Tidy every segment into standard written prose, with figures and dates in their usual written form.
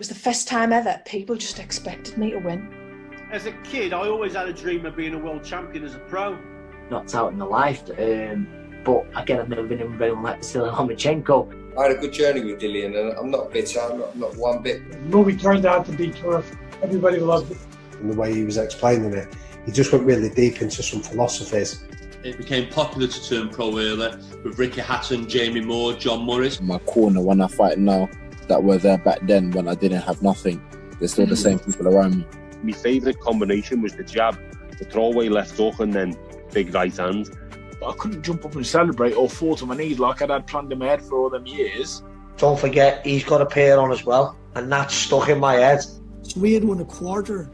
was the first time ever people just expected me to win. As a kid, I always had a dream of being a world champion as a pro. Knocked out in the life, but again, I've never been in with anyone like Vasily Lomachenko. I had a good journey with Dillian, and I'm not bitter. I'm not one bit. The movie turned out to be terrific. Everybody loved it. And the way he was explaining it, he just went really deep into some philosophies. It became popular to turn pro early with Ricky Hatton, Jamie Moore, John Morris. My corner when I fight now that were there back then when I didn't have nothing, they're still the same people around me. My favourite combination was the jab, the throwaway left hook and then big right hand. I couldn't jump up and celebrate or fall to my knees like I'd had planned in my head for all them years. Don't forget, he's got a pair on as well, and that's stuck in my head. So we had won a quarter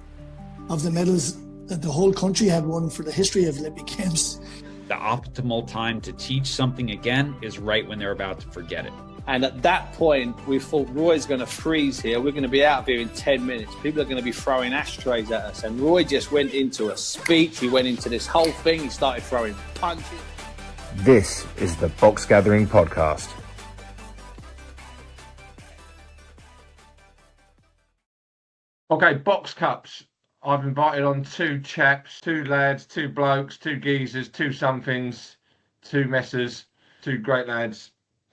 of the medals that the whole country had won for the history of Olympic Games. The optimal time to teach something again is right when they're about to forget it. And at that point, we thought Roy's going to freeze here. We're going to be out of here in 10 minutes. People are going to be throwing ashtrays at us. And Roy just went into a speech. He went into this whole thing. He started throwing punches. This is the Box Gathering Podcast. Okay, Box Cups. I've invited on two chaps, two lads, two blokes, two geezers, two somethings, two messers, two great lads.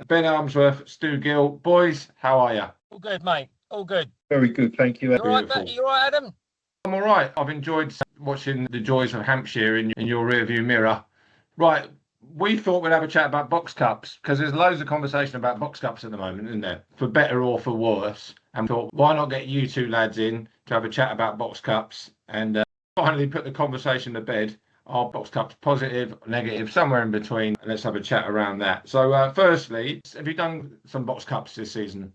Ben Armsworth, Stu Gill. Boys, how are you? All good, mate. All good. Very good, thank you. You all right, Adam? I'm all right. I've enjoyed watching the joys of Hampshire in your rearview mirror. Right, we thought we'd have a chat about Box Cups because there's loads of conversation about Box Cups at the moment, isn't there? For better or for worse. And thought, why not get you two lads in to have a chat about Box Cups and finally put the conversation to bed. Are Box Cups positive, negative, somewhere in between? Let's have a chat around that. So, firstly, have you done some Box Cups this season?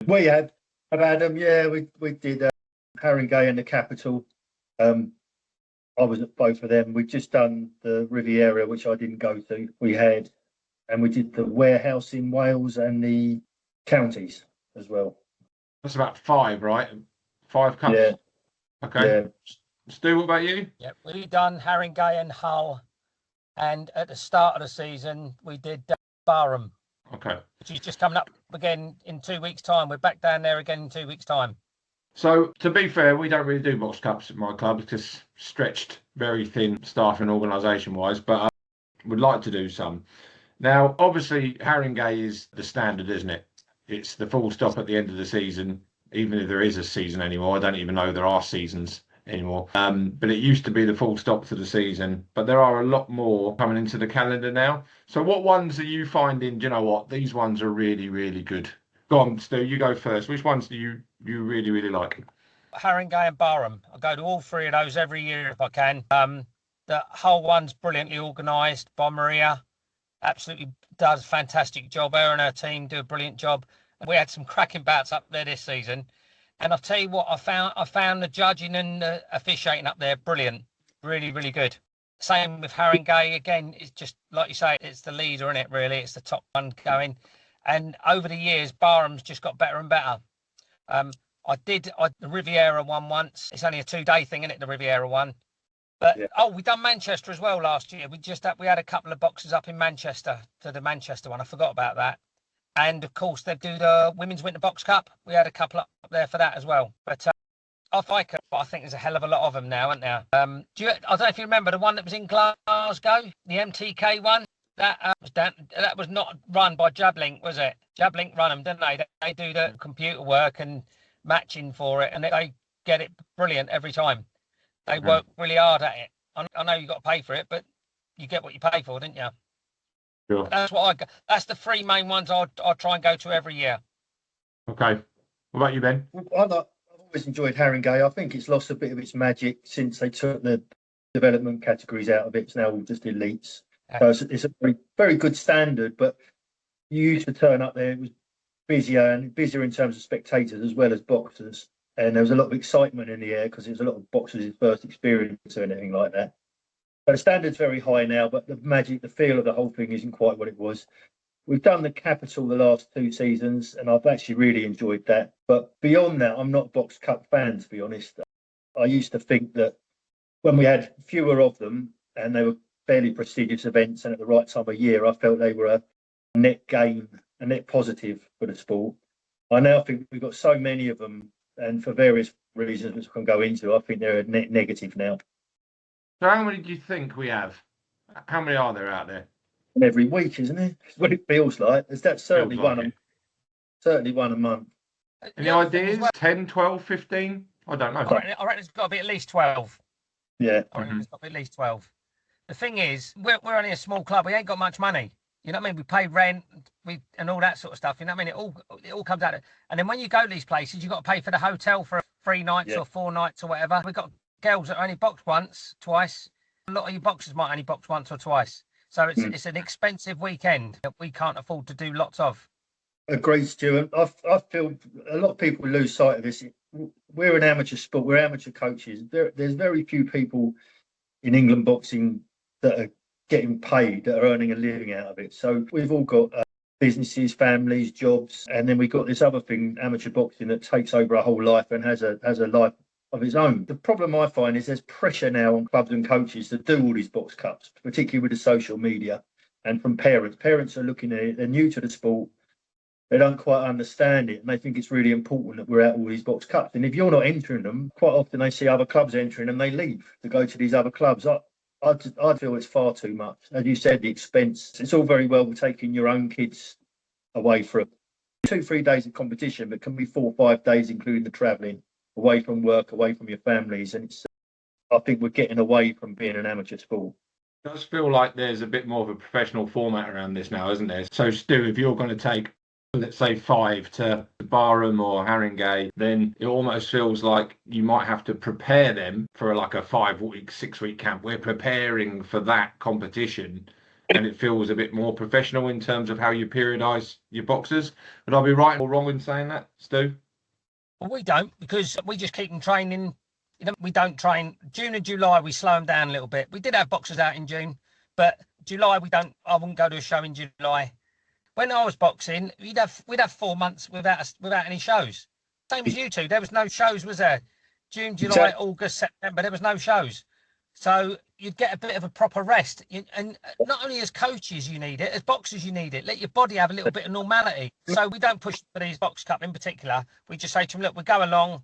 We have, Adam. Yeah, we did Haringey and the Capital. I was at both of them. We've just done the Riviera, which I didn't go to. We did the Warehouse in Wales and the Counties as well. That's about 5, right? 5 cups? Yeah. Okay. Yeah. Stu, what about you? Yep, we've done Haringey and Hull, and at the start of the season, we did Barham. Okay. Which is just coming up again in 2 weeks' time. We're back down there again in 2 weeks' time. So, to be fair, we don't really do Box Cups at my club because stretched very thin staff and organisation-wise, but would like to do some. Now, obviously, Haringey is the standard, isn't it? It's the full stop at the end of the season, even if there is a season anymore. I don't even know there are seasons anymore. But it used to be the full stop to the season. But there are a lot more coming into the calendar now. So what ones are you finding, do you know what, these ones are really, really good? Go on, Stu, you go first. Which ones do you really, really like? Haringey and Barham. I go to all 3 of those every year if I can. The whole one's brilliantly organised by Maria. Absolutely does a fantastic job. Her and her team do a brilliant job. We had some cracking bouts up there this season. And I'll tell you what, I found the judging and the officiating up there brilliant. Really, really good. Same with Haringey. Again, it's just, like you say, it's the leader, isn't it, really? It's the top one going. And over the years, Barham's just got better and better. The Riviera one once. It's only a 2-day thing, isn't it, the Riviera one? But, yeah. We done Manchester as well last year. We had a couple of boxes up in Manchester to the Manchester one. I forgot about that. And, of course, they do the Women's Winter Box Cup. We had a couple up there for that as well. But I like it, but I think there's a hell of a lot of them now, aren't there? I don't know if you remember the one that was in Glasgow, the MTK one. That was not run by Jablink, was it? Jablink run them, didn't they? They do the computer work and matching for it, and they get it brilliant every time. They work really hard at it. I know you got to pay for it, but you get what you pay for, didn't you? Sure. That's the 3 main ones I try and go to every year. Okay. What about you, Ben? I've always enjoyed Haringey. I think it's lost a bit of its magic since they took the development categories out of it. It's now all just elites. So it's a very, very good standard, but you used to turn up there, it was busier in terms of spectators as well as boxers. And there was a lot of excitement in the air because it was a lot of boxers' first experience or anything like that. So the standard's very high now, but the magic, the feel of the whole thing isn't quite what it was. We've done the Capital the last 2 seasons, and I've actually really enjoyed that. But beyond that, I'm not a Box Cup fan, to be honest. I used to think that when we had fewer of them, and they were fairly prestigious events, and at the right time of year, I felt they were a net gain, a net positive for the sport. I now think we've got so many of them, and for various reasons which we can go into, I think they're a net negative now. So how many do you think we have? How many are there out there? And every week, isn't it? That's what it feels like. That's certainly Feels like one. it. Certainly one a month. Any ideas? 10, 12, 15? I don't know. I reckon it's got to be at least 12. Yeah. I reckon it's got to be at least 12. The thing is, we're only a small club. We ain't got much money. You know what I mean? We pay rent, and all that sort of stuff. You know what I mean? It all comes out. And then when you go to these places, you've got to pay for the hotel for 3 nights or 4 nights or whatever. We've got girls that only box once, twice. A lot of you boxers might only box once or twice. So it's an expensive weekend that we can't afford to do lots of. Agreed, Stuart. I feel a lot of people lose sight of this. We're an amateur sport. We're amateur coaches. There's very few people in England boxing that are getting paid, that are earning a living out of it. So we've all got businesses, families, jobs, and then we've got this other thing, amateur boxing, that takes over our whole life and has a life of its own. The problem I find is there's pressure now on clubs and coaches to do all these box cups, particularly with the social media, and from parents. Parents are looking at it, they're new to the sport. They don't quite understand it, and they think it's really important that we're at all these box cups. And if you're not entering them, quite often they see other clubs entering and they leave to go to these other clubs. I feel it's far too much. As you said, the expense. It's all very well taking your own kids away for 2-3 days of competition, but it can be 4 or 5 days, including the travelling, away from work, away from your families. And I think we're getting away from being an amateur sport. It does feel like there's a bit more of a professional format around this now, isn't there? So, Stu, if you're going to take, let's say, 5 to Barham or Haringey, then it almost feels like you might have to prepare them for like a 5-week, 6-week camp. We're preparing for that competition, and it feels a bit more professional in terms of how you periodise your boxers. Would I be right or wrong in saying that, Stu? Well, we don't, because we just keep them training. You know, we don't train. June and July, we slow them down a little bit. We did have boxers out in June, but July, I wouldn't go to a show in July. When I was boxing, we'd have 4 months without any shows. Same as you two. There was no shows, was there? June, July, August, September, there was no shows. So you'd get a bit of a proper rest. And not only as coaches you need it, as boxers you need it. Let your body have a little bit of normality. So we don't push for these box cup in particular. We just say to them, look, we'll go along.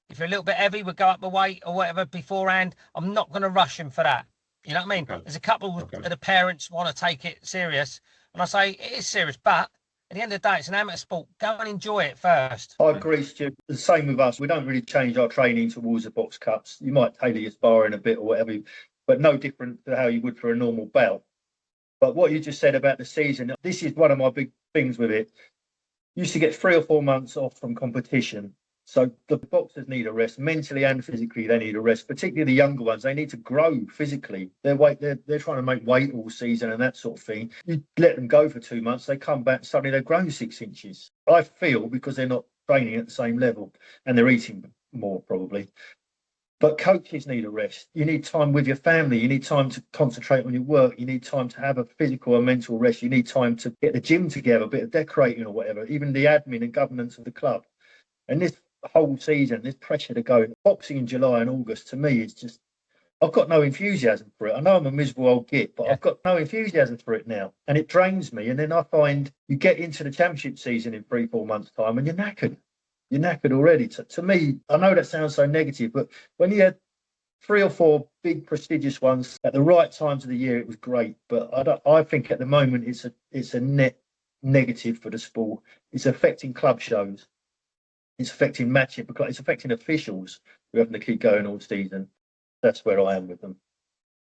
If you're a little bit heavy, we'll go up the weight or whatever beforehand. I'm not going to rush him for that. You know what I mean? There's a couple of the parents want to take it serious. And I say, it is serious, but at the end of the day, it's an amateur sport. Go and enjoy it first. I agree, Stu. The same with us. We don't really change our training towards the box cups. You might tailor your sparring a bit or whatever, but no different to how you would for a normal bout. But what you just said about the season, this is one of my big things with it. You used to get 3 or 4 months off from competition. So the boxers need a rest, mentally and physically. They need a rest, particularly the younger ones. They need to grow physically. They're trying to make weight all season and that sort of thing. You let them go for 2 months, they come back, suddenly they've grown 6 inches. I feel because they're not training at the same level and they're eating more probably. But coaches need a rest. You need time with your family. You need time to concentrate on your work. You need time to have a physical and mental rest. You need time to get the gym together, a bit of decorating or whatever, even the admin and governance of the club. And this whole season, this pressure to go boxing in July and August, to me, is just, I've got no enthusiasm for it. I know I'm a miserable old git, but I've got no enthusiasm for it now, and it drains me. And then I find you get into the championship season in 3-4 months' time, and you're knackered. You're knackered already. To me, I know that sounds so negative, but when you had 3 or 4 big prestigious ones at the right times of the year, it was great. But I think at the moment it's a net negative for the sport. It's affecting club shows. It's affecting matching, because it's affecting officials who are having to keep going all season. That's where I am with them.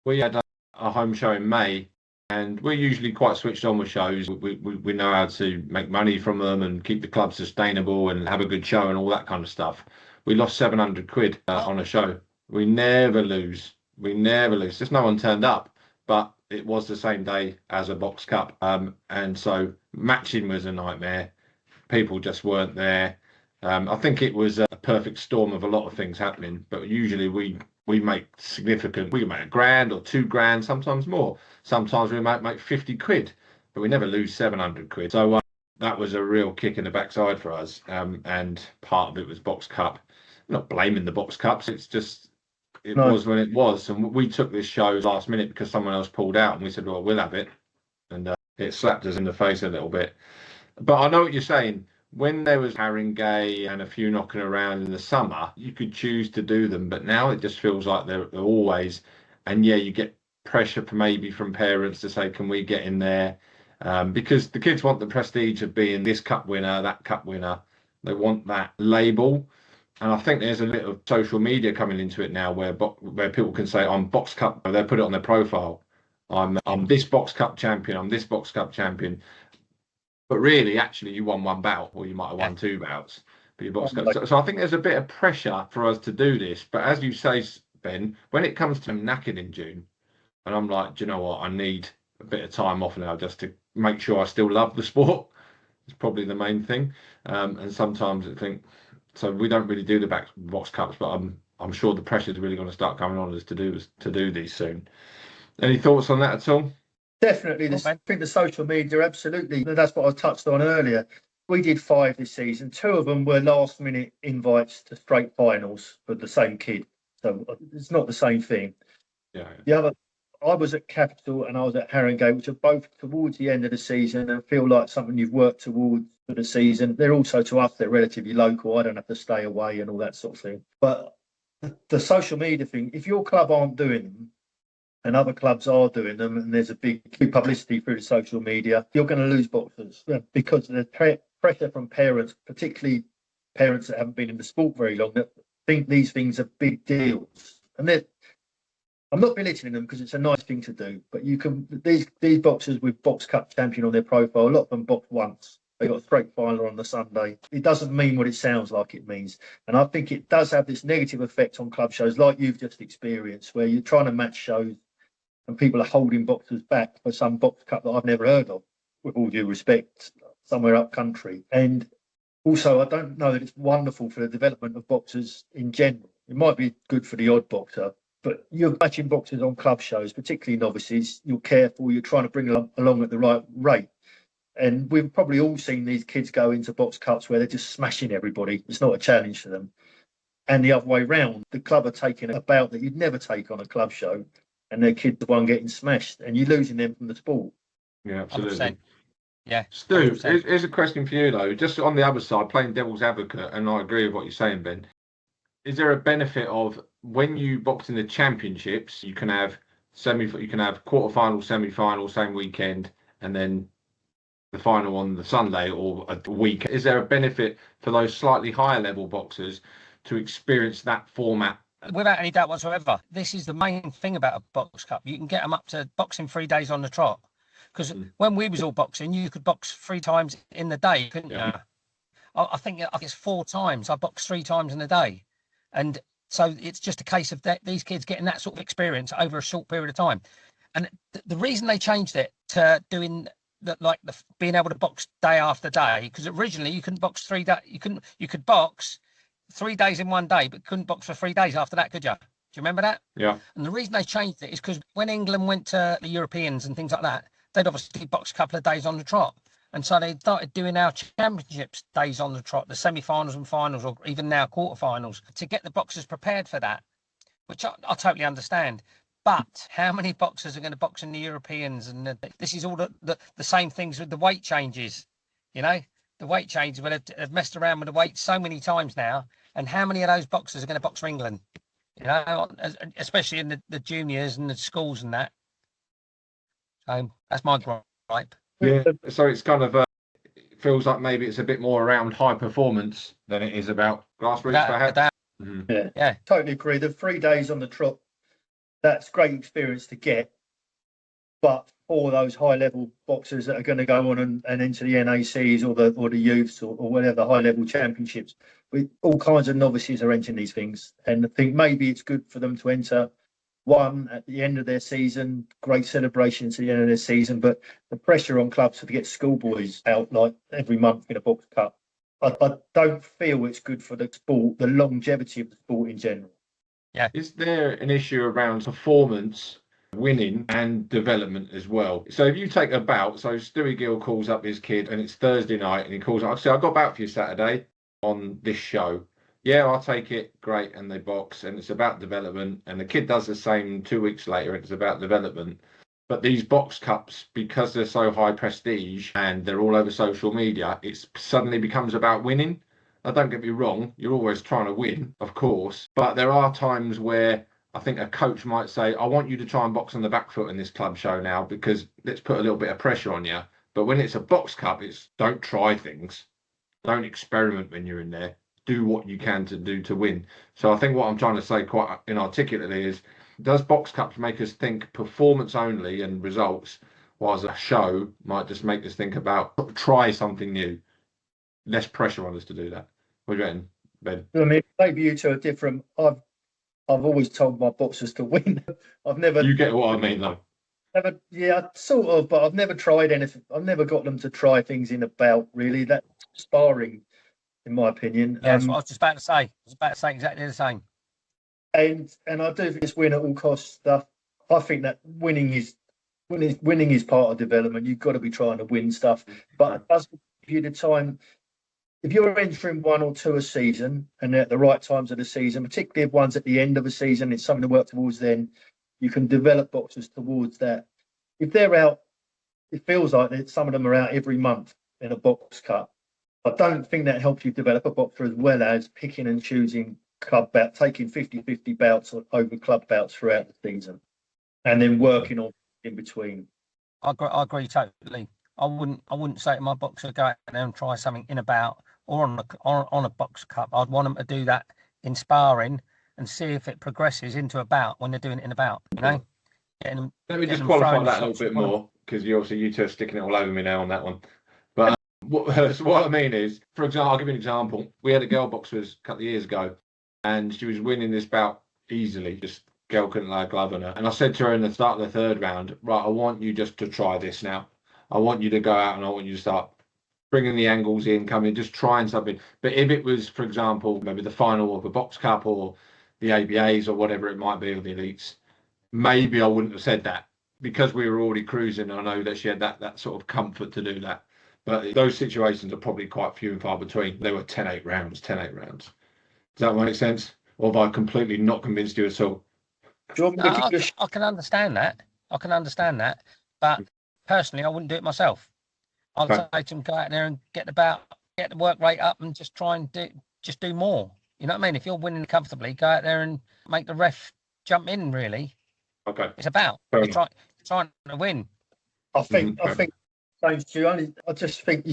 We had a home show in May, and we're usually quite switched on with shows. We know how to make money from them and keep the club sustainable and have a good show and all that kind of stuff. We lost 700 quid on a show. We never lose. Just no one turned up, but it was the same day as a box cup. And so matching was a nightmare. People just weren't there. I think it was a perfect storm of a lot of things happening, but usually we make significant, we make $1,000 or $2,000, sometimes more. Sometimes we might make 50 quid, but we never lose 700 quid. So that was a real kick in the backside for us. And part of it was box cup. I'm not blaming the box cups. It's just, it was when it was. And we took this show last minute because someone else pulled out, and we said, well, we'll have it. And it slapped us in the face a little bit. But I know what you're saying. when there was Haringey and a few knocking around in the summer, you could choose to do them, but now it just feels like they're always, and yeah, you get pressure from parents to say, can we get in there? Because the kids want the prestige of being this cup winner, that cup winner. They want that label. And I think there's a bit of social media coming into it now where people can say, I'm Box Cup, they put it on their profile. I'm this Box Cup champion, I'm this Box Cup champion. But really, actually, you won one bout, or you might have won two bouts. But you Box Cup. So I think there's a bit of pressure for us to do this. But as you say, Ben, when it comes to knackered in June, and I'm like, do you know what? I need a bit of time off now just to make sure I still love the sport. It's probably the main thing. And sometimes I think, so we don't really do the Box Cups, but I'm sure the pressure is really going to start coming on us to do these soon. Any thoughts on that at all? Definitely. I think the social media, absolutely. That's what I touched on earlier. We did 5 this season. 2 of them were last-minute invites to straight finals for the same kid. So it's not the same thing. Yeah. The other, I was at Capital and I was at Haringey, which are both towards the end of the season and feel like something you've worked towards for the season. They're also, to us, they're relatively local. I don't have to stay away and all that sort of thing. But the social media thing, if your club aren't doing them, and other clubs are doing them, and there's a big publicity through the social media, you're going to lose boxers because of the pressure from parents, particularly parents that haven't been in the sport very long, that think these things are big deals. And I'm not belittling them because it's a nice thing to do, but you can these boxers with Box Cup champion on their profile, a lot of them boxed once. They got a straight final on the Sunday. It doesn't mean what it sounds like it means. And I think it does have this negative effect on club shows like you've just experienced, where you're trying to match shows and people are holding boxers back for some Box Cup that I've never heard of, with all due respect, somewhere up country. And also, I don't know that it's wonderful for the development of boxers in general. It might be good for the odd boxer, but you're matching boxers on club shows, particularly novices. You're careful, you're trying to bring them along at the right rate. And we've probably all seen these kids go into Box Cups where they're just smashing everybody. It's not a challenge for them. And the other way round, the club are taking a bout that you'd never take on a club show, and their kid's the one getting smashed, and you're losing them from the sport. Yeah, absolutely. 100%. Yeah. Stu, here's a question for you though. Just on the other side, playing devil's advocate, and I agree with what you're saying, Ben. Is there a benefit of when you box in the championships, you can have quarterfinal, semi-final, same weekend, and then the final on the Sunday or a week? Is there a benefit for those slightly higher level boxers to experience that format? Without any doubt whatsoever, this is the main thing about a Box Cup. You can get them up to boxing 3 days on the trot. Because when we was all boxing, you could box 3 times in the day, couldn't you? I think it's 4 times. I boxed 3 times in a day. And so it's just a case of these kids getting that sort of experience over a short period of time. And the reason they changed it to doing being able to box day after day, because originally you couldn't box 3 days. You could box 3 days in one day, but couldn't box for 3 days after that, could you? Do you remember that? Yeah. And the reason they changed it is because when England went to the Europeans and things like that, they'd obviously box a couple of days on the trot. And so they started doing our championships days on the trot, the semi-finals and finals, or even now quarterfinals, to get the boxers prepared for that, which I totally understand. But how many boxers are going to box in the Europeans? And this is all the same things with the weight changes, you know? The weight changes, where they've messed around with the weight so many times now. And how many of those boxers are going to box for England? You know, especially in the juniors and the schools and that. So that's my gripe. Yeah. So it's kind of it feels like maybe it's a bit more around high performance than it is about grassroots, perhaps. Yeah, totally agree. The 3 days on the trot, that's great experience to get. But for those high-level boxers that are going to go on and enter the NACs or the youths or whatever, high-level championships, all kinds of novices are entering these things. And I think maybe it's good for them to enter one at the end of their season, great celebrations at the end of their season. But the pressure on clubs to get schoolboys out like every month in a Box Cup, I don't feel it's good for the sport, the longevity of the sport in general. Yeah. Is there an issue around performance, winning and development as well? So if you take a bout, so Stewie Gill calls up his kid and it's Thursday night and he calls up, I've got a bout for you Saturday on this show. Yeah, I'll take it. Great. And they box and it's about development. And the kid does the same 2 weeks later. It's about development. But these box cups, because they're so high prestige and they're all over social media, it suddenly becomes about winning. Now, don't get me wrong, you're always trying to win, of course, but there are times where I think a coach might say, I want you to try and box on the back foot in this club show now, because let's put a little bit of pressure on you. But when it's a box cup, it's don't try things. Don't experiment when you're in there. Do what you can to do to win. So I think what I'm trying to say quite inarticulately is, does box cups make us think performance only and results, whilst a show might just make us think about try something new? Less pressure on us to do that. What do you reckon, Ben? I mean, maybe you two are different. I've always told my boxers to win. I've never. You get what I mean, though. Never, yeah, sort of, but I've never tried anything. I've never got them to try things in a bout. Really, that's sparring, in my opinion. Yeah, that's what I was just about to say. I was about to say exactly the same. And I do think it's win at all costs stuff. I think that winning is part of development. You've got to be trying to win stuff, but it does give you the time. If you're entering one or two a season and they're at the right times of the season, particularly if one's at the end of a season, it's something to work towards, then you can develop boxers towards that. If they're out, it feels like that some of them are out every month in a box cup. I don't think that helps you develop a boxer as well as picking and choosing club bout, taking 50-50 bouts over club bouts throughout the season and then working on in between. I agree totally. I wouldn't say to my boxer, go out there and try something in a bout or on a box cup. I'd want them to do that in sparring and see if it progresses into a bout when they're doing it in a bout. You know. Let me just qualify that a little bit more, because you two are sticking it all over me now on that one. But what I mean is, for example, I'll give you an example. We had a girl boxer a couple of years ago, and she was winning this bout easily. Just girl couldn't lay a glove on her. And I said to her in the start of the third round, right, I want you just to try this now. I want you to go out and I want you to start bringing the angles in, coming, just trying something. But if it was, for example, maybe the final of a box cup or the ABAs or whatever it might be, or the elites, maybe I wouldn't have said that, because we were already cruising. I know that she had that sort of comfort to do that. But those situations are probably quite few and far between. They were 10-8 rounds. Does that make sense? Or have I completely not convinced you at all? I can understand that. But personally, I wouldn't do it myself. I'd say to them, go out there and get the work rate up and just try and do more. You know what I mean? If you're winning comfortably, go out there and make the ref jump in, really. Okay. It's about you're trying to win. I think thanks to you. I just think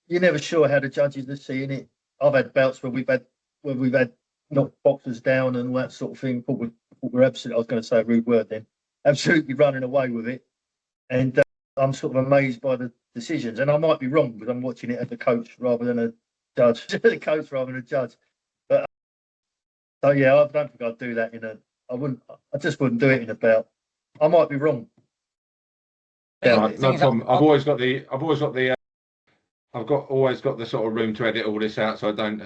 you're never sure how the judges are seeing it. I've had bouts where we've had knocked boxers down and all that sort of thing. We're absolutely, I was going to say a rude word then, absolutely running away with it. And I'm sort of amazed by the decisions. And I might be wrong because I'm watching it as a coach rather than a judge. The coach rather than a judge. But so yeah, I don't think I'd do that I just wouldn't do it in a bout. I might be wrong. Yeah, no problem. I've always got the sort of room to edit all this out, so I don't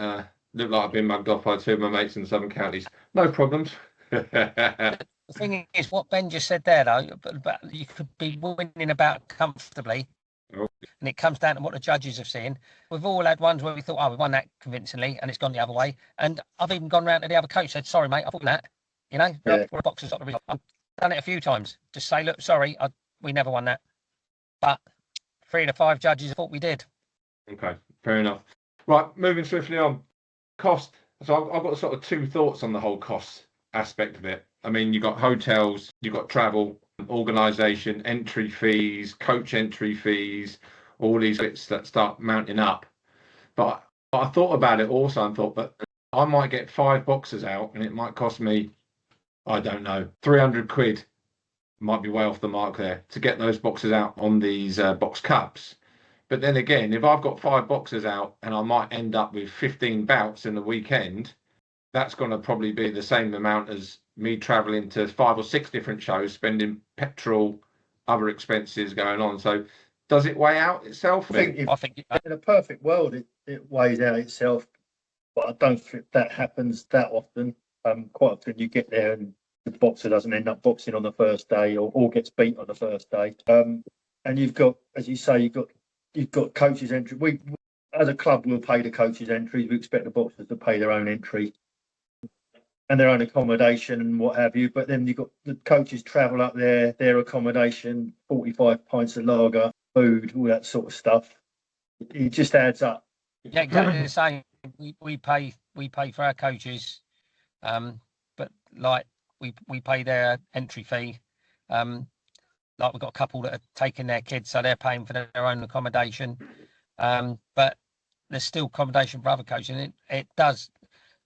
look like I've been mugged off by two of my mates in the Southern Counties. No problems. The thing is, what Ben just said there, though, but you could be winning about comfortably, and it comes down to what the judges have seen. We've all had ones where we thought, we won that convincingly, and it's gone the other way. And I've even gone round to the other coach, said, sorry, mate, I thought that. You know, for a boxer's got the result. I've done it a few times. Just say, look, sorry, we never won that. But 3 of the 5 judges thought we did. Okay, fair enough. Right, moving swiftly on. Cost. So I've got sort of 2 thoughts on the whole cost aspect of it. I mean, you've got hotels, you've got travel, organisation, entry fees, coach entry fees, all these bits that start mounting up. But I thought about it also and thought, but I might get 5 boxers out and it might cost me, I don't know, 300 quid. Might be way off the mark there to get those boxers out on these box cups. But then again, if I've got 5 boxers out and I might end up with 15 bouts in the weekend, that's going to probably be the same amount as me travelling to 5 or 6 different shows, spending petrol, other expenses going on. So does it weigh out itself? I think in a perfect world, it weighs out itself. But I don't think that happens that often. Quite often you get there and the boxer doesn't end up boxing on the first day or gets beat on the first day. And you've got, as you say, you've got coaches' entry. We, as a club, will pay the coaches' entries. We expect the boxers to pay their own entry. and their own accommodation and what have you. But then you've got the coaches travel up there, their accommodation, 45 pints of lager, food, all that sort of stuff. It just adds up. Yeah, exactly the same. We pay for our coaches, but like we pay their entry fee. Like we've got a couple that are taking their kids, so they're paying for their own accommodation. But there's still accommodation for other coaches, and it does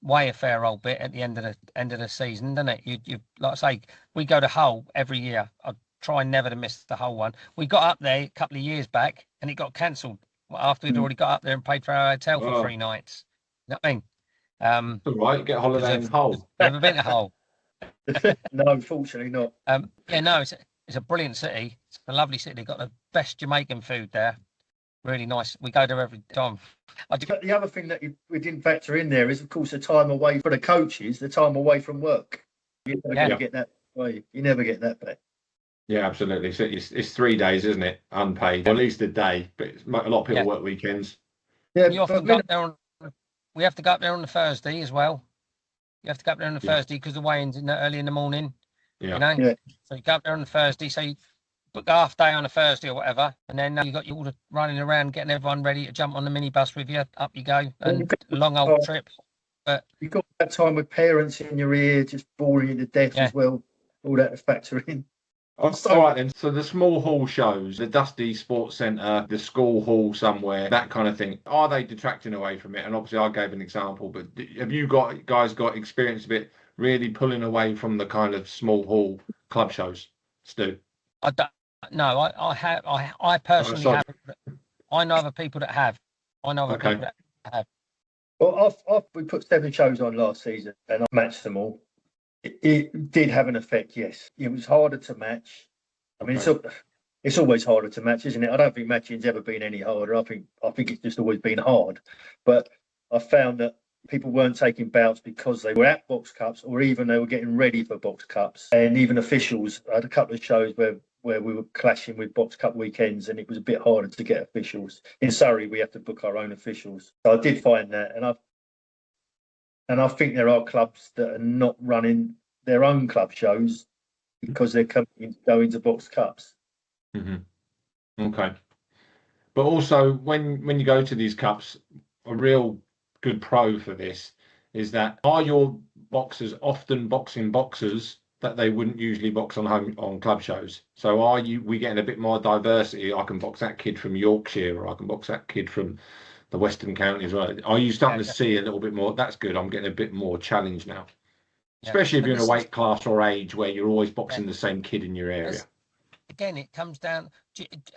weigh a fair old bit at the end of the season, doesn't it? You like I say, we go to Hull every year. I try never to miss the Hull one. We got up there a couple of years back, and it got cancelled after we'd already got up there and paid for our hotel for 3 nights. You know what I mean? All right, get a holiday in Hull. Never been to Hull. No, unfortunately not. Yeah, no, it's a brilliant city. It's a lovely city. They've got the best Jamaican food there. Really nice. We go there every time. But the other thing that we didn't factor in there is, of course, the time away for the coaches, the time away from work. You're never going to get that way. You never get that back. Yeah, absolutely. So it's 3 days, isn't it? Unpaid, or at least a day. But a lot of people work weekends. Yeah, you often go up there we have to go up there on the Thursday as well. You have to go up there on the Thursday because the weigh-in's early in the morning. Yeah. You know? So you go up there on the Thursday, so you book a half day on a Thursday or whatever, and then you got you all the running around, getting everyone ready to jump on the minibus with you. Up you go, and a long old trip. But you've got that time with parents in your ear, just boring you to death as well. All that to factor in. All right then. So the small hall shows, the Dusty Sports Centre, the school hall somewhere, that kind of thing. Are they detracting away from it? And obviously, I gave an example, but have you guys got experience of it really pulling away from the kind of small hall club shows, Stu? I don't. No, I have. I personally have. I know other people that have. I know other people that have. Well, we put 7 shows on last season, and I matched them all. It did have an effect, yes. It was harder to match. I mean, it's always harder to match, isn't it? I don't think matching's ever been any harder. I think it's just always been hard. But I found that people weren't taking bouts because they were at Box Cups, or even they were getting ready for Box Cups. And even officials, I had a couple of shows where we were clashing with Box Cup weekends, and it was a bit harder to get officials. In Surrey, we have to book our own officials. So I did find that, and I think there are clubs that are not running their own club shows because they're going to Box Cups. Mm-hmm. Okay. But also, when you go to these cups, a real good pro for this is that are your boxers often boxing boxers that they wouldn't usually box on club shows? So are we getting a bit more diversity? I can box that kid from Yorkshire, or I can box that kid from the Western Counties, right? Are you starting to see a little bit more? That's good. I'm getting a bit more challenge now, especially if you're in a weight class or age where you're always boxing the same kid in your area. Again, it comes down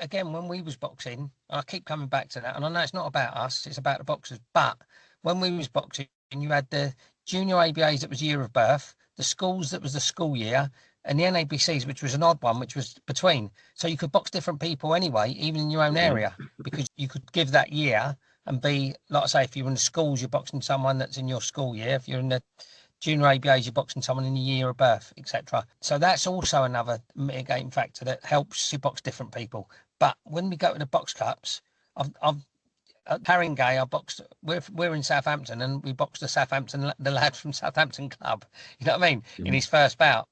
again when we was boxing. I keep coming back to that, and I know it's not about us; it's about the boxers. But when we was boxing, you had the junior ABAs that was year of birth, the schools that was the school year, and the NABCs, which was an odd one, which was between. So you could box different people anyway, even in your own area, because you could give that year. And be, like I say, if you're in the schools, you're boxing someone that's in your school year. If you're in the junior ABAs, you're boxing someone in the year of birth, etc. So that's also another mitigating factor that helps you box different people. But when we go to the Box Cups, I've at Haringey, I boxed. We're in Southampton, and we boxed the lad from Southampton Club. You know what I mean? In his first bout.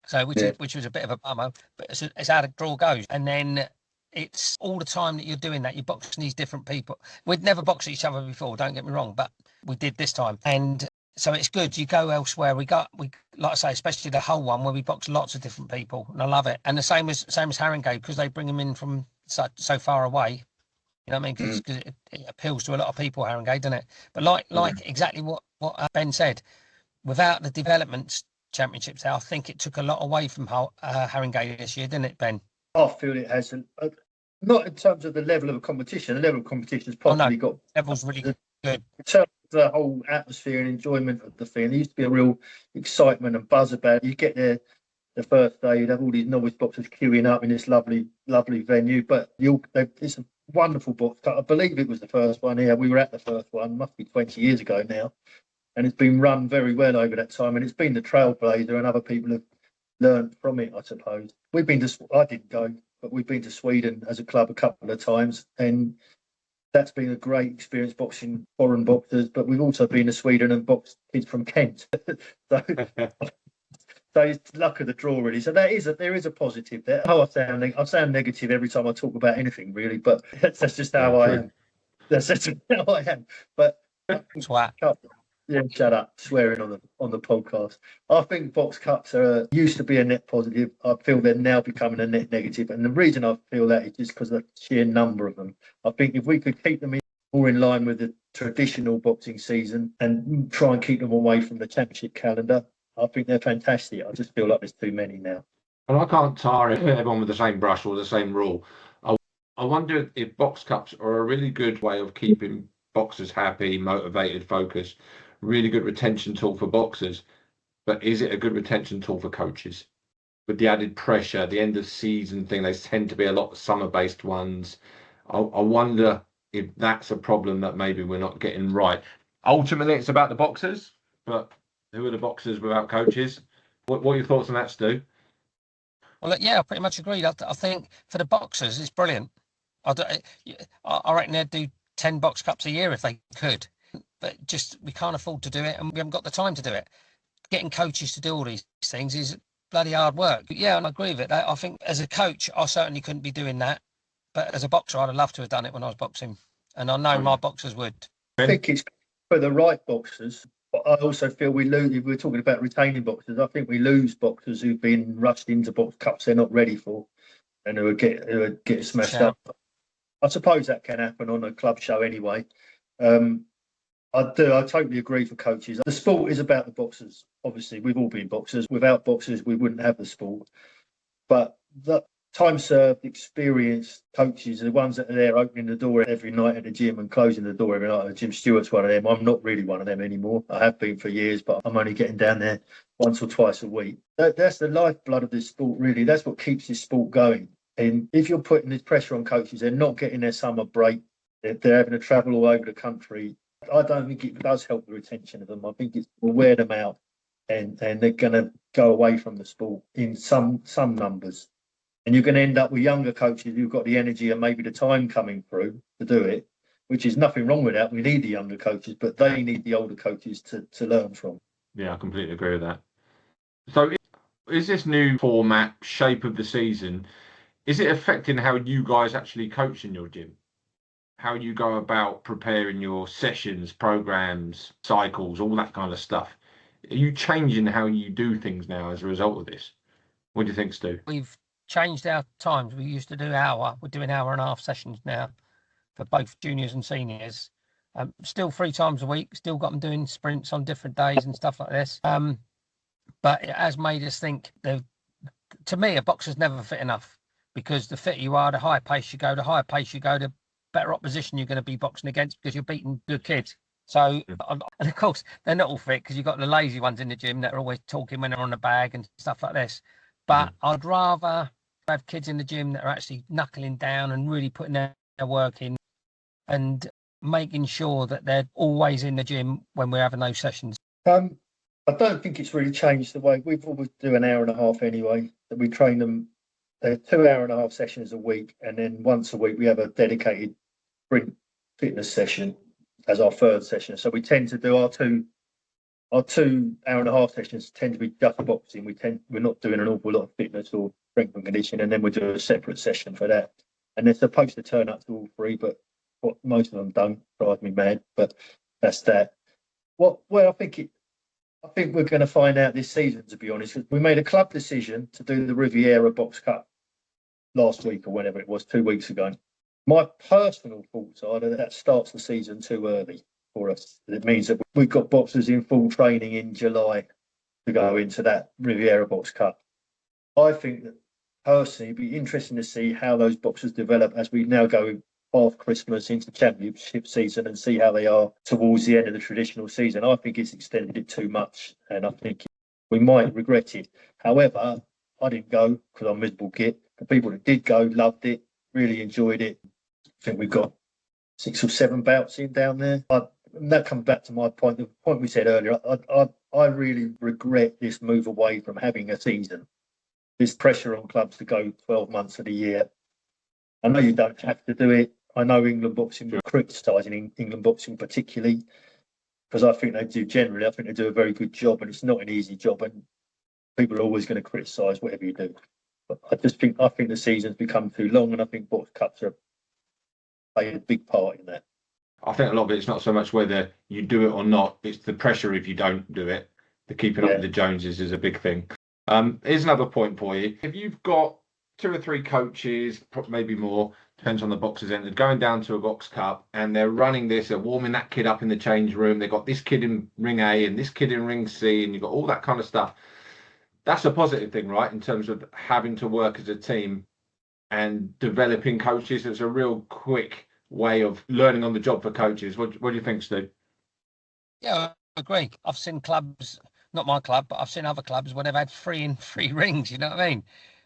So which was a bit of a bummer, but it's how the draw goes. And then it's all the time that you're doing that. You're boxing these different people. We'd never boxed each other before, don't get me wrong, but we did this time. And so it's good. You go elsewhere. We like I say, especially the whole one where we box lots of different people, and I love it. And the same as Haringey, because they bring them in from so far away. You know what I mean? Because it appeals to a lot of people, Haringey, doesn't it? But like exactly what Ben said, without the development championships, I think it took a lot away from Haringey this year, didn't it, Ben? I feel it has, not in terms of the level of competition. The level of competition has probably got level's really good. In terms of the whole atmosphere and enjoyment of the thing, there used to be a real excitement and buzz about it. You get there the first day, you'd have all these novice boxers queuing up in this lovely venue. But it's a wonderful box. I believe it was the first one here. We were at the first one, must be 20 years ago now, and it's been run very well over that time. And it's been the trailblazer, and other people have learned from it, I suppose. I didn't go, but we've been to Sweden as a club a couple of times, and That's been a great experience boxing foreign boxers, but we've also been to Sweden and boxed kids from Kent. So it's luck of the draw, really. So there is a positive there. I sound negative every time I talk about anything, really, but that's just how I am. That's just how I am. But yeah, shut up, swearing on the podcast. I think box cups used to be a net positive. I feel they're now becoming a net negative, and the reason I feel that is just because of the sheer number of them. I think if we could keep them more in line with the traditional boxing season and try and keep them away from the championship calendar, I think they're fantastic. I just feel like there's too many now. And I can't tar everyone with the same brush or the same rule. I wonder if box cups are a really good way of keeping boxers happy, motivated, focused. Really good retention tool for boxers, but is it a good retention tool for coaches? With the added pressure, the end of season thing, they tend to be a lot of summer-based ones. I wonder if that's a problem that maybe we're not getting right. Ultimately, it's about the boxers, but who are the boxers without coaches? What are your thoughts on that, Stu? Well, yeah, I pretty much agree. I think for the boxers, it's brilliant. I reckon they'd do 10 box cups a year if they could. But just we can't afford to do it, and we haven't got the time to do it. Getting coaches to do all these things is bloody hard work. But yeah, and I agree with it. I think as a coach, I certainly couldn't be doing that. But as a boxer, I'd have loved to have done it when I was boxing, and I know my boxers would. I think it's for the right boxers. But I also feel we lose. If we're talking about retaining boxers, I think we lose boxers who've been rushed into box cups they're not ready for, and who would get smashed up. I suppose that can happen on a club show anyway. I totally agree for coaches. The sport is about the boxers. Obviously, we've all been boxers. Without boxers, we wouldn't have the sport. But the time-served, experienced coaches are the ones that are there opening the door every night at the gym and closing the door every night. Jim Stewart's one of them. I'm not really one of them anymore. I have been for years, but I'm only getting down there once or twice a week. That's the lifeblood of this sport, really. That's what keeps this sport going. And if you're putting this pressure on coaches, they're not getting their summer break. They're having to travel all over the country. I don't think it does help the retention of them. I think it will wear them out, and they're going to go away from the sport in some numbers. And you're going to end up with younger coaches who've got the energy and maybe the time coming through to do it, which is nothing wrong with that. We need the younger coaches, but they need the older coaches to learn from. Yeah, I completely agree with that. So is this new format, shape of the season, is it affecting how you guys actually coach in your gym? How you go about preparing your sessions, programs, cycles, all that kind of stuff? Are you changing how you do things now as a result of this? What do you think, Stu? We've changed our times. We used to do we're doing hour and a half sessions now for both juniors and seniors. Still 3 times a week, still got them doing sprints on different days and stuff like this. But it has made us think to me, a boxer's never fit enough, because the fitter you are, the higher pace you go, the better opposition you're going to be boxing against, because you're beating good kids. So, and of course, they're not all fit, because you've got the lazy ones in the gym that are always talking when they're on the bag and stuff like this. But I'd rather have kids in the gym that are actually knuckling down and really putting their work in and making sure that they're always in the gym when we're having those sessions. I don't think it's really changed the way we've always do an hour and a half anyway. That we train them. They're 2 hour and a half sessions a week, and then once a week we have a dedicated sprint fitness session as our third session. So we tend to do our 2 hour and a half sessions tend to be just boxing. We're not doing an awful lot of fitness or strength and conditioning, and then we do a separate session for that. And they're supposed to turn up to all 3, but what most of them don't. Drives me mad, but that's that. I think we're going to find out this season, to be honest. We made a club decision to do the Riviera Box Cup last week, or whenever it was, 2 weeks ago. My personal thoughts are that starts the season too early for us. It means that we've got boxers in full training in July to go into that Riviera Box Cup. I think that personally it'd be interesting to see how those boxers develop as we now go past Christmas into championship season and see how they are towards the end of the traditional season. I think it's extended it too much, and I think we might regret it. However, I didn't go because I'm a miserable git. The people that did go loved it, really enjoyed it. I think we've got 6 or 7 bouts in down there. And that comes back to my point, the point we said earlier. I really regret this move away from having a season. This pressure on clubs to go 12 months of the year. I know you don't have to do it. I know England boxing, we're criticising England boxing particularly, because I think they do a very good job, and it's not an easy job, and people are always going to criticise whatever you do. But I think the season's become too long, and I think box cups are playing a big part in that. I think a lot of it's not so much whether you do it or not, it's the pressure if you don't do it. The keeping up with the Joneses is a big thing. Here's another point for you. If you've got 2 or 3 coaches, maybe more, depends on the boxers entered, going down to a box cup, and they're running this, they're warming that kid up in the change room, they've got this kid in ring A and this kid in ring C, and you've got all that kind of stuff. That's a positive thing, right? In terms of having to work as a team and developing coaches. It's a real quick way of learning on the job for coaches. What do you think, Stu? Yeah, I agree. I've seen clubs, not my club, but I've seen other clubs where they've had 3 in 3 rings, you know what I mean?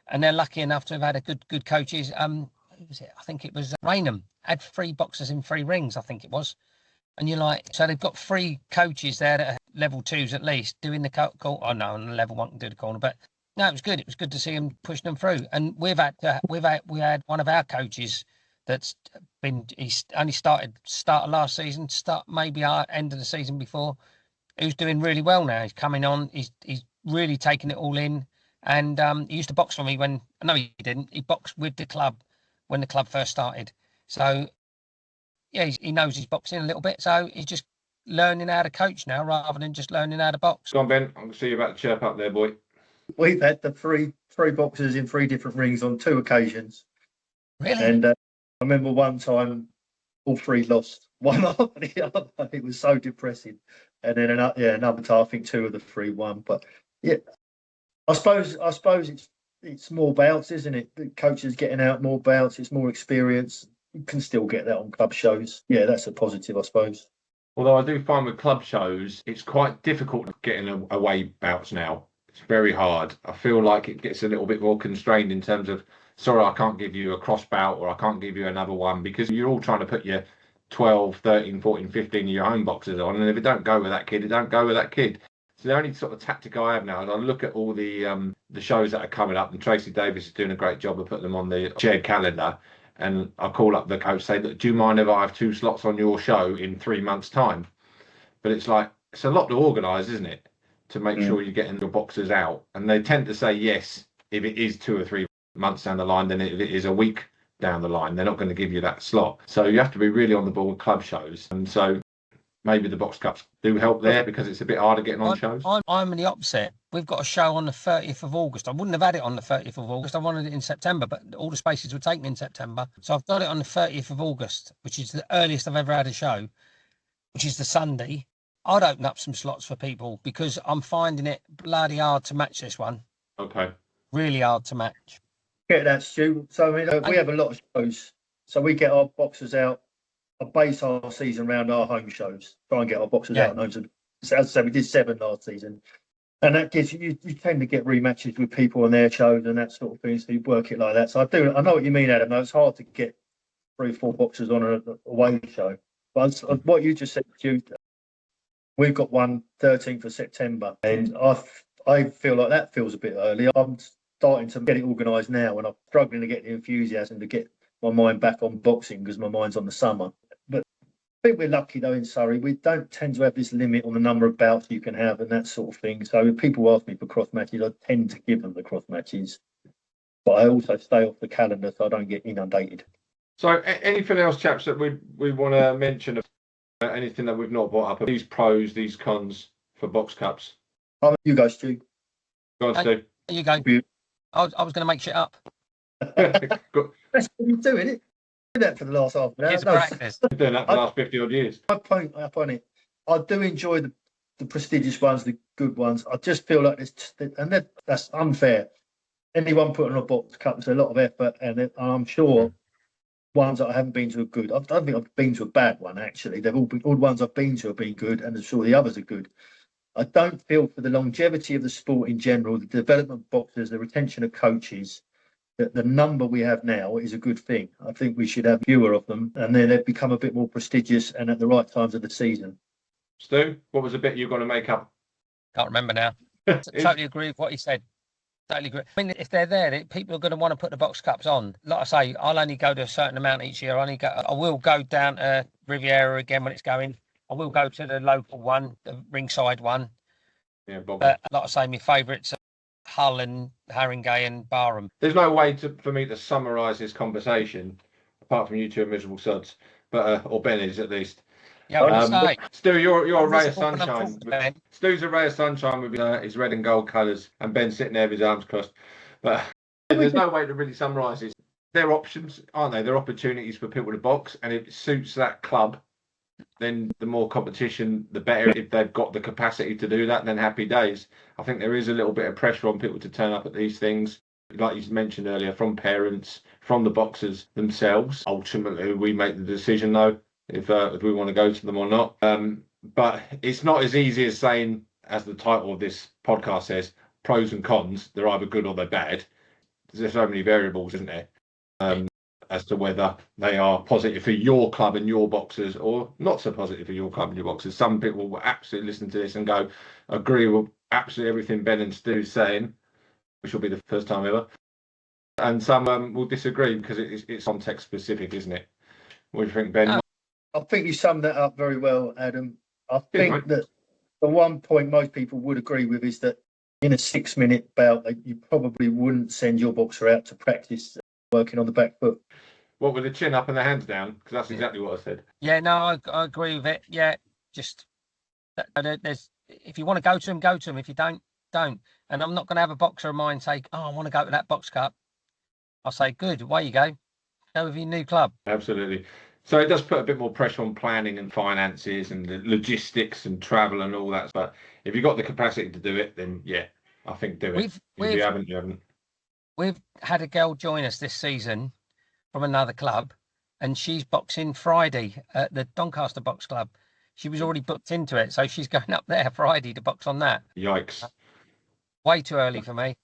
And they're lucky enough to have had a good coaches. Who was it? I think it was Raynham, had 3 boxers in 3 rings, I think it was. And you're like, so they've got 3 coaches there that are level 2s at least doing the corner. Oh no, and level 1 can do the corner, but no, it was good. It was good to see them pushing them through. And we had one of our coaches he's only started last season, maybe our end of the season before, who's doing really well now. He's coming on. He's really taking it all in. And he used to box for me he didn't. He boxed with the club when the club first started. So yeah, he knows his boxing a little bit. So he's just learning how to coach now rather than just learning how to box. Go on, Ben. I can see you about to chirp up there, boy. We've had the three boxers in 3 different rings on 2 occasions. Really? And I remember one time all 3 lost. One after the other. It was so depressing. And then another time, I think 2 of the 3 won. But yeah, I suppose it's more bouts, isn't it? The coaches getting out more bouts. It's more experience. You can still get that on club shows. Yeah, that's a positive, I suppose. Although I do find with club shows, it's quite difficult getting away bouts now. It's very hard. I feel like it gets a little bit more constrained in terms of, sorry, I can't give you a cross bout or I can't give you another one, because you're all trying to put your 12, 13, 14, 15 of your own boxers on. And if it don't go with that kid, it don't go with that kid. So the only sort of tactic I have now is I look at all the shows that are coming up, and Tracy Davis is doing a great job of putting them on the shared calendar. And I call up the coach, say, look, do you mind if I have 2 slots on your show in 3 months' time? But it's like, it's a lot to organise, isn't it? To make sure you're getting your boxers out. And they tend to say yes if it is 2 or 3 months down the line than if it is a week down the line. They're not going to give you that slot. So you have to be really on the ball with club shows. And so maybe the box cups do help there because it's a bit harder getting on shows. I'm the opposite. We've got a show on the 30th of August. I wouldn't have had it on the 30th of August. I wanted it in September, but all the spaces were taken in September. So I've got it on the 30th of August, which is the earliest I've ever had a show, which is the Sunday. I'd open up some slots for people because I'm finding it bloody hard to match this one. Okay. Really hard to match. Get that, Stu. So I mean, we have a lot of shows. So we get our boxers out. I base our season around our home shows. Try and get our boxers out. As I said, we did 7 last season. And that gives you tend to get rematches with people on their shows and that sort of thing. So you work it like that. So I know what you mean, Adam. Though it's hard to get 3 or 4 boxers on a away show. But what you just said, Stu, we've got one 13th of September, and I feel like that feels a bit early. I'm starting to get it organised now, and I'm struggling to get the enthusiasm to get my mind back on boxing because my mind's on the summer. But I think we're lucky though in Surrey. We don't tend to have this limit on the number of bouts you can have and that sort of thing. So if people ask me for cross matches, I tend to give them the cross matches. But I also stay off the calendar so I don't get inundated. So anything else, chaps, that we want to mention? Anything that we've not brought up? These pros, these cons for box cups? You go, Stu. Go on, Stu. You go. I was going to make shit up. That's what you do, isn't it? I did that for the last half an hour. It's practice. I've been doing that for the last 50 odd years. I point up on it. I do enjoy the prestigious ones, the good ones. I just feel like that's unfair. Anyone putting on a box cup is a lot of effort, and I'm sure ones that I haven't been to are good. I don't think I've been to a bad one, actually. They've all the ones I've been to have been good, and I'm sure the others are good. I don't feel for the longevity of the sport in general, the development of boxers, the retention of coaches, that the number we have now is a good thing. I think we should have fewer of them, and then they've become a bit more prestigious and at the right times of the season. Stu, what was the bit you're going to make up? Can't remember now. Totally agree with what he said. Totally agree. I mean, if they're there, people are going to want to put the box cups on. Like I say, I'll only go to a certain amount each year. I will go down to Riviera again when it's going. I will go to the local one, the ringside one. Yeah, Bob. Like I say, my favourites are Hull and Haringey and Barham. There's no way for me to summarise this conversation, apart from you two are miserable sods, but or Ben is at least. Yeah, Stu, you're a ray of sunshine. Stu's a ray of sunshine with his red and gold colours, and Ben sitting there with his arms crossed. But there's no way to really summarise this. They're options, aren't they? They're opportunities for people to box, and if it suits that club, then the more competition, the better. If they've got the capacity to do that, then happy days. I think there is a little bit of pressure on people to turn up at these things, like you mentioned earlier, from parents, from the boxers themselves. Ultimately, we make the decision, though, if we want to go to them or not. But it's not as easy as saying, as the title of this podcast says, pros and cons. They're either good or they're bad. There's so many variables, isn't there? As to whether they are positive for your club and your boxers or not so positive for your club and your boxers. Some people will absolutely listen to this and go, agree with absolutely everything Ben and Stu is saying, which will be the first time ever. And some will disagree because it's context specific, isn't it? What do you think, Ben? I think you summed that up very well, Adam. I think that the one point most people would agree with is that in a 6-minute bout, you probably wouldn't send your boxer out to practice working on the back foot. What, with the chin up and the hands down? Because that's exactly what I said. Yeah, no, I agree with it. Yeah, just there's if you want to go to them, go to them. If you don't, don't. And I'm not going to have a boxer of mine say, "Oh, I want to go to that box cup." I'll say, "Good, away you go. Go with your new club." Absolutely. So it does put a bit more pressure on planning and finances and the logistics and travel and all that. But if you've got the capacity to do it, then yeah, I think do it. If you haven't, you haven't. We've had a girl join us this season from another club, and she's boxing Friday at the Doncaster Box Club. She was already booked into it, so she's going up there Friday to box on that. Yikes. Way too early for me.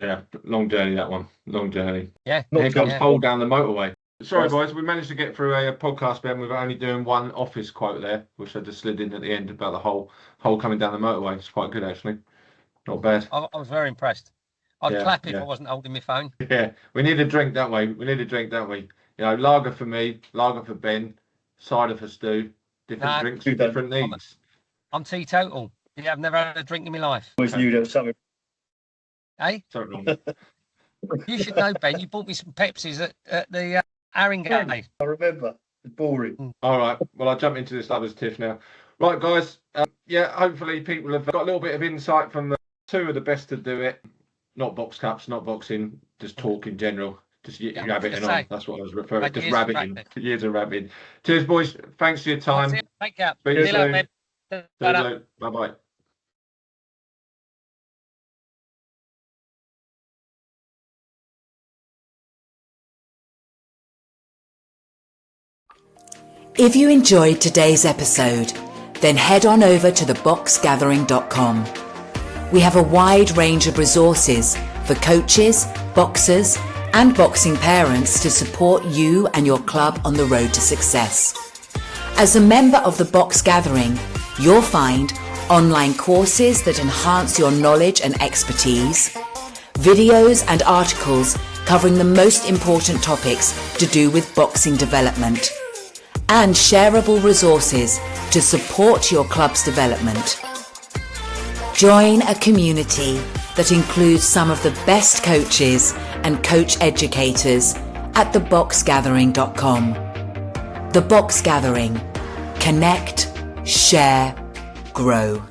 Yeah, long journey, that one. Long journey. Yeah. Here comes Paul down the motorway. Sorry, boys, we managed to get through a podcast, Ben, with only doing one office quote there, which I just slid in at the end about the whole coming down the motorway. It's quite good, actually. Not bad. I was very impressed. I'd clap if I wasn't holding my phone. Yeah, we need a drink, don't we? We need a drink, don't we? You know, lager for me, lager for Ben, cider for Stu. Different drinks with different needs. I'm teetotal. Yeah, I've never had a drink in my life. Always knew there was something. Hey? Something wrong. You should know, Ben. You bought me some Pepsis at the Haringey. I remember. It's boring. All right. Well, I'll jump into this lovers tiff now. Right, guys. Yeah, hopefully people have got a little bit of insight from the two of the best to do it. Not box cups, not boxing, just talk in general. Just rabbiting on. That's what I was referring to. Just rabbiting. Years of rabbiting. Cheers, boys. Thanks for your time. Take care. See you soon. Bye-bye. If you enjoyed today's episode, then head on over to theboxgathering.com. We have a wide range of resources for coaches, boxers, and boxing parents to support you and your club on the road to success. As a member of the Box Gathering, you'll find online courses that enhance your knowledge and expertise, videos and articles covering the most important topics to do with boxing development, and shareable resources to support your club's development. Join a community that includes some of the best coaches and coach educators at theboxgathering.com. The Box Gathering. Connect, share, grow.